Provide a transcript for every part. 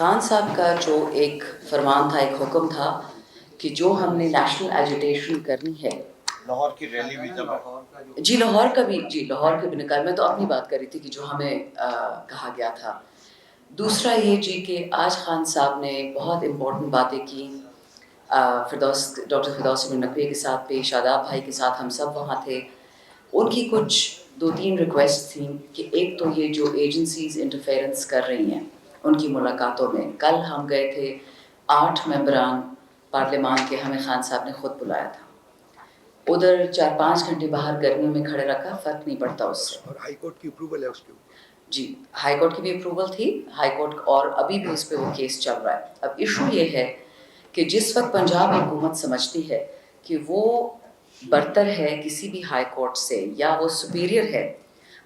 खान साहब का जो एक फरमान था, एक हुक्म था कि जो हमने नेशनल एजुटेशन करनी है, लाहौर की रैली भी जब है जी लाहौर का भी निकाल, मैं तो अपनी बात कर रही थी कि जो हमें कहा गया था। दूसरा ये जी कि आज खान साहब ने बहुत इम्पोर्टेंट बातें की, डॉक्टर फिरदौस इब्न नकवी के साथ पे, शादाब भाई के साथ हम सब वहाँ थे। उनकी कुछ 2-3 रिक्वेस्ट थी कि एक तो ये जो एजेंसीज इंटरफेरेंस कर रही हैं उनकी मुलाकातों में, कल हम गए थे 8 मेंबरान पार्लियामान के, हमें खान साहब ने ख़ुद बुलाया था। उधर 4-5 घंटे बाहर गर्मियों में खड़े रखा, फ़र्क नहीं पड़ता उससे। और हाई कोर्ट की अप्रूवल है उसके ऊपर? जी, हाई कोर्ट की भी अप्रूवल थी, हाई कोर्ट, और अभी भी उस पर वो केस चल रहा है। अब इशू ये है कि जिस वक्त पंजाब हुकूमत समझती है कि वो बरतर है किसी भी हाई कोर्ट से या वो सुपीरियर है,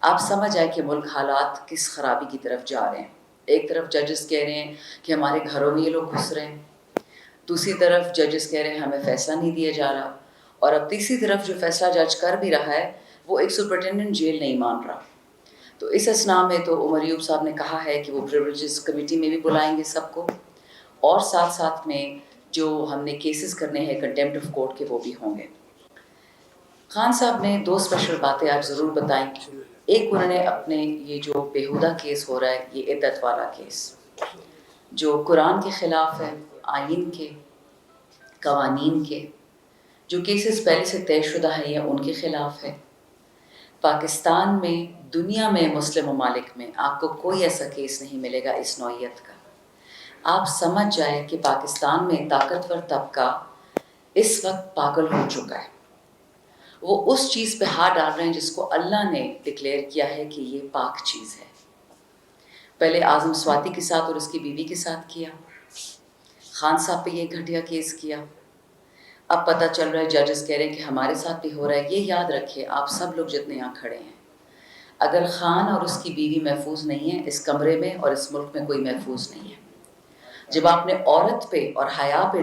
आप समझ आए कि मुल्क हालात किस खराबी की तरफ जा रहे हैं। एक तरफ जजेस कह रहे हैं कि हमारे घरों में ये लोग घुस रहे हैं, दूसरी तरफ जजेस कह रहे हैं हमें फ़ैसला नहीं दिया जा रहा, और अब तीसरी तरफ जो फ़ैसला जज कर भी रहा है वो एक सुपरिटेंडेंट जेल नहीं मान रहा। तो इस असना में तो उमर अयूब साहब ने कहा है कि वो प्रिविलेजेस कमेटी में भी बुलाएंगे सबको, और साथ साथ में जो हमने केसेस करने हैं कंटेम्प्ट ऑफ कोर्ट के वो भी होंगे। खान साहब ने 2 स्पेशल बातें आज ज़रूर बताई। एक, उन्होंने अपने ये जो बेहुदा केस हो रहा है, ये इद्दत वाला केस जो कुरान के ख़िलाफ़ है, आइन के, कवानीन के, जो केसेस पहले से तयशुदा है या उनके ख़िलाफ़ है। पाकिस्तान में, दुनिया में, मुस्लिम ममालिक में आपको कोई ऐसा केस नहीं मिलेगा इस नौइयत का। आप समझ जाए कि पाकिस्तान में ताकतवर तबका इस वक्त पागल हो चुका है। वो उस चीज़ पे हाथ डाल रहे हैं जिसको अल्लाह ने डिक्लेयर किया है कि ये पाक चीज़ है। पहले आज़म स्वाति के साथ और उसकी बीवी के साथ किया, खान साहब पे ये घटिया केस किया, अब पता चल रहा है जजेस कह रहे हैं कि हमारे साथ भी हो रहा है। ये याद रखिए आप सब लोग जितने यहाँ खड़े हैं, अगर खान और उसकी बीवी महफूज नहीं है, इस कमरे में और इस मुल्क में कोई महफूज नहीं है। जब आपने औरत पे और हया पे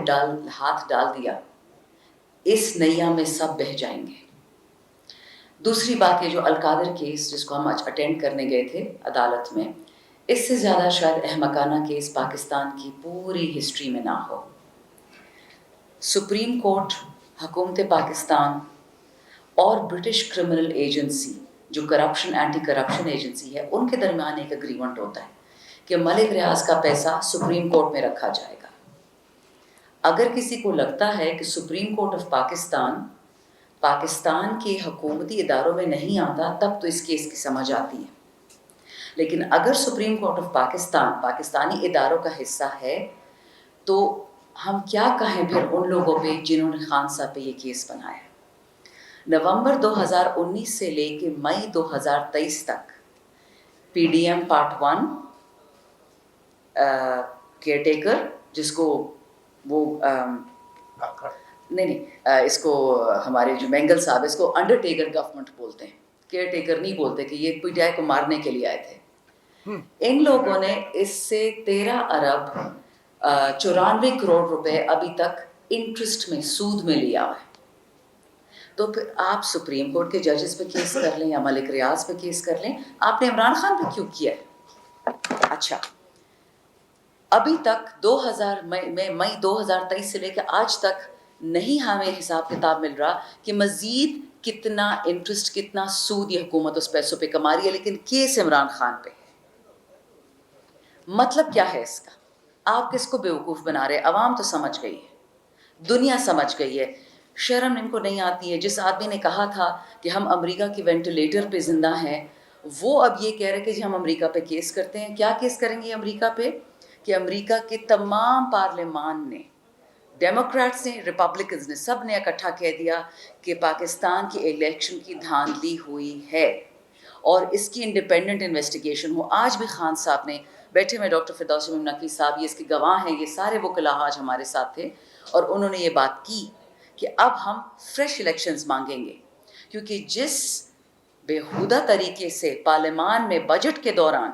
हाथ डाल दिया, इस नैया में सब बह जाएंगे। दूसरी बात, ये जो अलकादर केस जिसको हम आज अटेंड करने गए थे अदालत में, इससे ज़्यादा शायद अहमकाना केस पाकिस्तान की पूरी हिस्ट्री में ना हो। सुप्रीम कोर्ट, हुकूमत पाकिस्तान और ब्रिटिश क्रिमिनल एजेंसी जो करप्शन, एंटी करप्शन एजेंसी है, उनके दरमियान एक एग्रीमेंट होता है कि मलिक रियाज का पैसा सुप्रीम कोर्ट में रखा जाएगा। अगर किसी को लगता है कि सुप्रीम कोर्ट ऑफ पाकिस्तान के हुकूमती इदारों में नहीं आता, तब तो इस केस की समझ आती है। लेकिन अगर supreme court of Pakistan Pakistani इदारों का हिस्सा है, तो हम क्या कहें फिर उन लोगों पे जिन्होंने खान साहब पे ये केस बनाया। नवंबर 2019 से लेके मई 2023 तक पीडीएम पार्ट 1 केयरटेकर, जिसको वो इसको हमारे जो मेंगल साहब, इसको अंडरटेकर गवर्नमेंट बोलते हैं, केयरटेकर नहीं बोलते, कि ये पीटीआई को मारने के लिए आए थे। इन लोगों ने इससे 13 अरब 94 करोड़ रुपए अभी तक इंटरेस्ट में, सूद में लिया है। तो फिर आप सुप्रीम कोर्ट के जजेस पे केस कर लें या मलिक रियाज पे केस कर लें, आपने इमरान खान पे क्यों किया है? अच्छा, अभी तक मई 2023 से लेकर आज तक नहीं हमें हिसाब किताब मिल रहा कि मजीद कितना इंटरेस्ट, कितना सूद ये हुकूमत उस पैसों पे कमा रही है, लेकिन केस इमरान खान पे है। मतलब क्या है इसका? आप किसको बेवकूफ़ बना रहे हैं? अवाम तो समझ गई है, दुनिया समझ गई है। शर्म इनको नहीं आती है। जिस आदमी ने कहा था कि हम अमेरिका की वेंटिलेटर पे ज़िंदा हैं, वो अब ये कह रहे हैं कि जी हम अमेरिका पे केस करते हैं। क्या केस करेंगे अमेरिका पे? कि अमेरिका के तमाम पार्लियामान ने, डेमोक्रेट्स ने, रिपब्लिकन्स ने, सब ने इकट्ठा कह दिया कि पाकिस्तान की इलेक्शन की धांधली हुई है और इसकी इंडिपेंडेंट इन्वेस्टिगेशन हो। आज भी खान साहब ने, बैठे हुए डॉक्टर फिरदौस इब्न नकवी साहब, ये इसके गवाह हैं, ये सारे वकला आज हमारे साथ थे, और उन्होंने ये बात की कि अब हम फ्रेश इलेक्शंस मांगेंगे, क्योंकि जिस बेहुदा तरीके से पार्लियामान में बजट के दौरान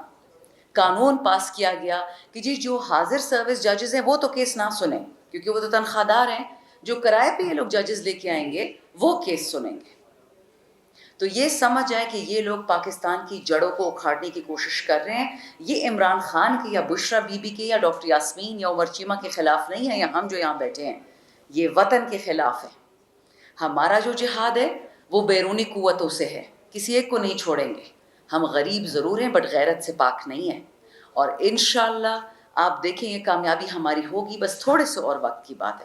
कानून पास किया गया कि जी जो हाजिर सर्विस जजेस हैं वो तो केस ना सुने, क्योंकि वो तो तनख्वाहदार हैं, जो किराए पे ये लोग जजेस लेके आएंगे वो केस सुनेंगे। تو یہ سمجھ آئے کہ یہ لوگ پاکستان کی جڑوں کو اکھاڑنے کی کوشش کر رہے ہیں. یہ عمران خان کے یا بشرا بی بی کے یا ڈاکٹر یاسمین یا عمر چیمہ کے خلاف نہیں ہے، یا ہم جو یہاں بیٹھے ہیں، یہ وطن کے خلاف ہے. ہمارا جو جہاد ہے وہ بیرونی قوتوں سے ہے، کسی ایک کو نہیں چھوڑیں گے. ہم غریب ضرور ہیں بٹ غیرت سے پاک نہیں ہیں، اور انشاءاللہ آپ دیکھیں یہ کامیابی ہماری ہوگی، بس تھوڑے سے اور وقت کی بات ہے.